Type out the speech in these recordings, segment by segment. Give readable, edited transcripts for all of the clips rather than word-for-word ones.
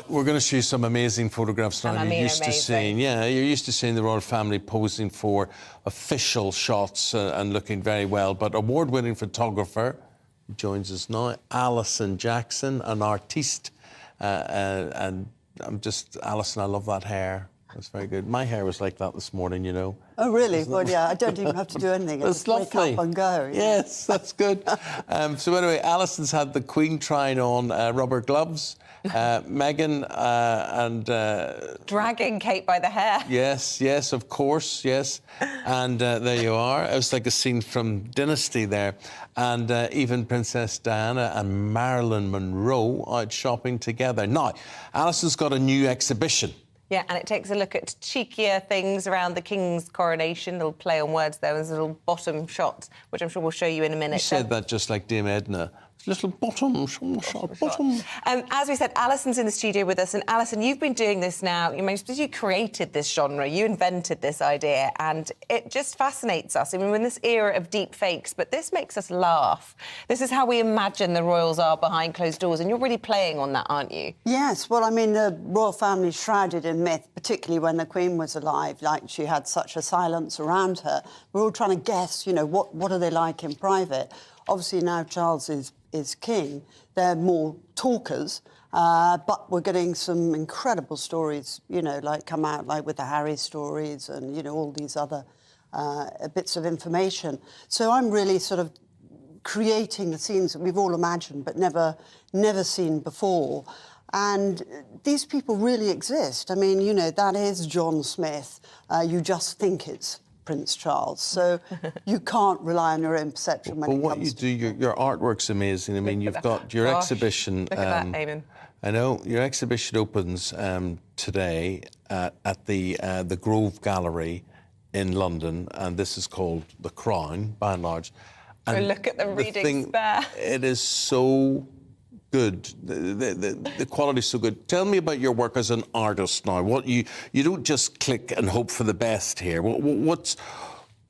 We're going to show you some amazing photographs now. You're used to seeing, you're used to seeing the royal family posing for official shots and looking very well. But award-winning photographer who joins us now, Alison Jackson, an artiste, and Alison, I love that hair. That's very good. My hair was like that this morning, you know. Oh, really? Well, yeah, I don't even have to do anything. It's lovely. Wake up and go. Yes, that's good. So anyway, Alison's had the Queen trying on rubber gloves. Meghan and... dragging Kate by the hair. Yes, of course, yes. And there you are. It was like a scene from Dynasty there. And even Princess Diana and Marilyn Monroe out shopping together. Now, Alison's got a new exhibition. Yeah, and it takes a look at cheekier things around the King's coronation. Little play on words there. There's a little bottom shot, which I'm sure we'll show you in a minute. You said that just like Dame Edna. Little bottom shot. As we said, Alison's in the studio with us. And Alison, you've been doing this now. You created this genre. You invented this idea. And it just fascinates us. I mean, we're in this era of deep fakes, but this makes us laugh. This is how we imagine the royals are behind closed doors. And you're really playing on that, aren't you? Yes. Well, I mean, the royal family shrouded in myth, particularly when the Queen was alive, like she had such a silence around her. We're all trying to guess, you know, what are they like in private? Obviously, now Charles is king, they're more talkers, but we're getting some incredible stories, you know, like come out like with the Harry stories and, you know, all these other bits of information. So I'm really sort of creating the scenes that we've all imagined but never seen before. And these people really exist. I mean, you know, that is John Smith. You just think it's Prince Charles, so you can't rely on your own perception when it comes to... But what you do, your artwork's amazing. I mean, you've got your exhibition... Look at that, Eamon. I know. Your exhibition opens today at the Grove Gallery in London, and this is called The Crown, by and large. And look at the readings there. It is so good. The quality's so good. Tell me about your work as an artist now. What you don't just click and hope for the best here.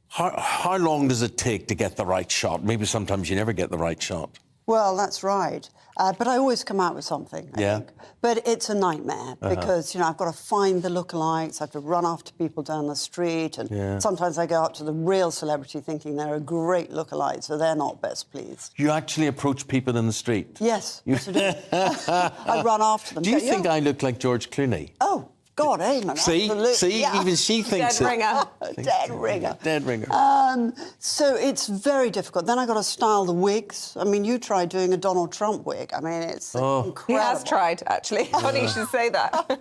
How long does it take to get the right shot? Maybe sometimes you never get the right shot. Well, that's right. But I always come out with something, I think. But it's a nightmare because, you know, I've got to find the lookalikes, I have to run after people down the street, and sometimes I go up to the real celebrity thinking they're a great lookalike, so they're not best pleased. You actually approach people in the street? Yes, yes I do. I run after them. Do you think I look like George Clooney? Oh, God, Eamon, absolutely. See, even she thinks Dead ringer. Dead ringer. Dead ringer. So it's very difficult. Then I've got to style the wigs. I mean, you tried doing a Donald Trump wig. I mean, it's incredible. He has tried, actually. Funny you should say that.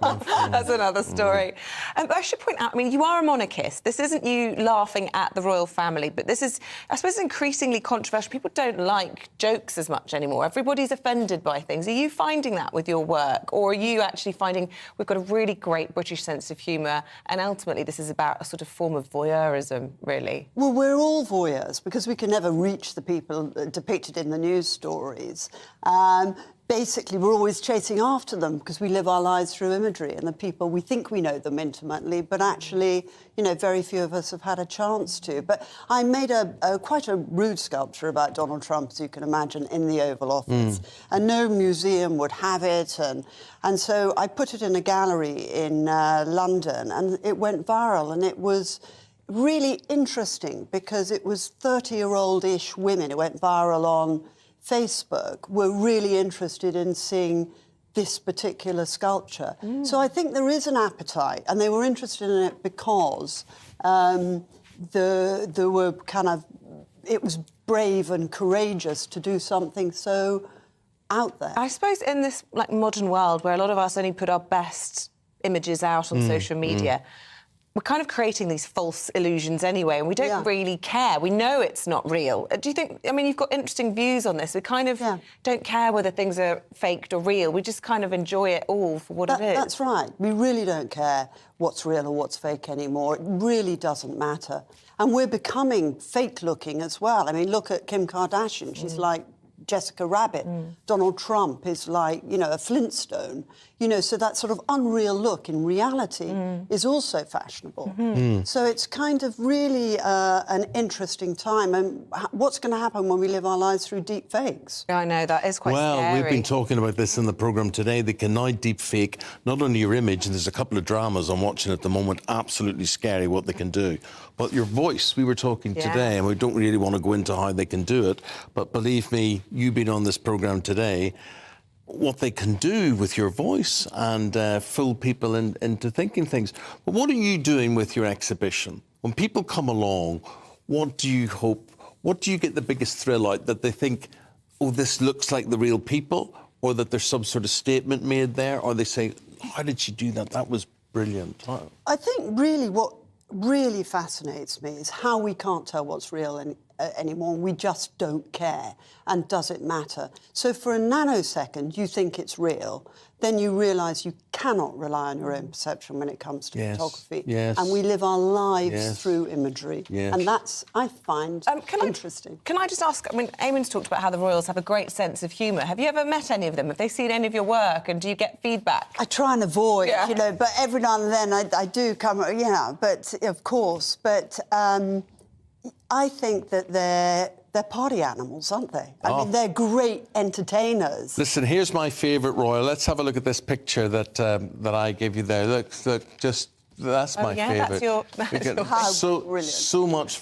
That's another story. But I should point out, I mean, you are a monarchist. This isn't you laughing at the royal family, but this is, I suppose, increasingly controversial. People don't like jokes as much anymore. Everybody's offended by things. Are you finding that with your work? Or are you actually finding we've got a really great British sense of humour, and ultimately this is about a sort of form of voyeurism, really? Well, we're all voyeurs because we can never reach the people depicted in the news stories. Basically, we're always chasing after them because we live our lives through imagery, and the people, we think we know them intimately, but actually, you know, very few of us have had a chance to. But I made quite a rude sculpture about Donald Trump, as you can imagine, in the Oval Office, and no museum would have it, and so I put it in a gallery in London, and it went viral, and it was really interesting because it was 30-year-old-ish women. It went viral on Facebook, were really interested in seeing this particular sculpture. So I think there is an appetite, and they were interested in it because there were it was brave and courageous to do something so out there. I suppose in this modern world where a lot of us only put our best images out on social media, we're kind of creating these false illusions anyway, and we don't really care. We know it's not real. Do you think... I mean, you've got interesting views on this. We kind of don't care whether things are faked or real. We just kind of enjoy it all for what it is. That's right. We really don't care what's real or what's fake anymore. It really doesn't matter. And we're becoming fake-looking as well. I mean, look at Kim Kardashian. She's like Jessica Rabbit. Donald Trump is like, you know, a Flintstone. You know, so that sort of unreal look in reality is also fashionable. So it's kind of really an interesting time. And what's going to happen when we live our lives through deep fakes? I know, that is quite scary. Well, we've been talking about this in the programme today. They can now deep fake not only your image, and there's a couple of dramas I'm watching at the moment, absolutely scary what they can do, but your voice. We were talking today, and we don't really want to go into how they can do it, but believe me, you've been on this programme today, what they can do with your voice and fool people into thinking things. But what are you doing with your exhibition? When people come along, what do you hope, what do you get the biggest thrill out? That they think, oh, this looks like the real people, or that there's some sort of statement made there, or they say, how did she do that? That was brilliant. I think really what really fascinates me is how we can't tell what's real anymore. We just don't care. And does it matter? So for a nanosecond, you think it's real. Then you realise you cannot rely on your own perception when it comes to photography. And we live our lives through imagery. And that's, I find, interesting. Can I just ask, I mean, Eamon's talked about how the royals have a great sense of humour. Have you ever met any of them? Have they seen any of your work, and do you get feedback? I try and avoid, you know, but every now and then I do come, but of course. But I think that they're party animals, aren't they? I mean, they're great entertainers. Listen, here's my favourite royal. Let's have a look at this picture that I gave you there. Look, just that's my favourite. That's your So much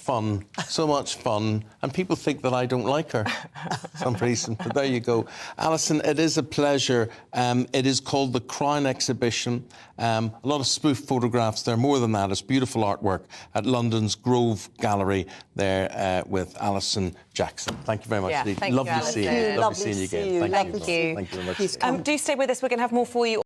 fun, and people think that I don't like her for some reason. But there you go, Alison. It is a pleasure. It is called the Crown Exhibition. A lot of spoof photographs there. More than that, it's beautiful artwork at London's Grove Gallery there with Alison Jackson. Thank you very much. Thank Lovely you, to see you. Lovely seeing you again. Thank you. Thank you very much. Do stay with us. We're going to have more for you.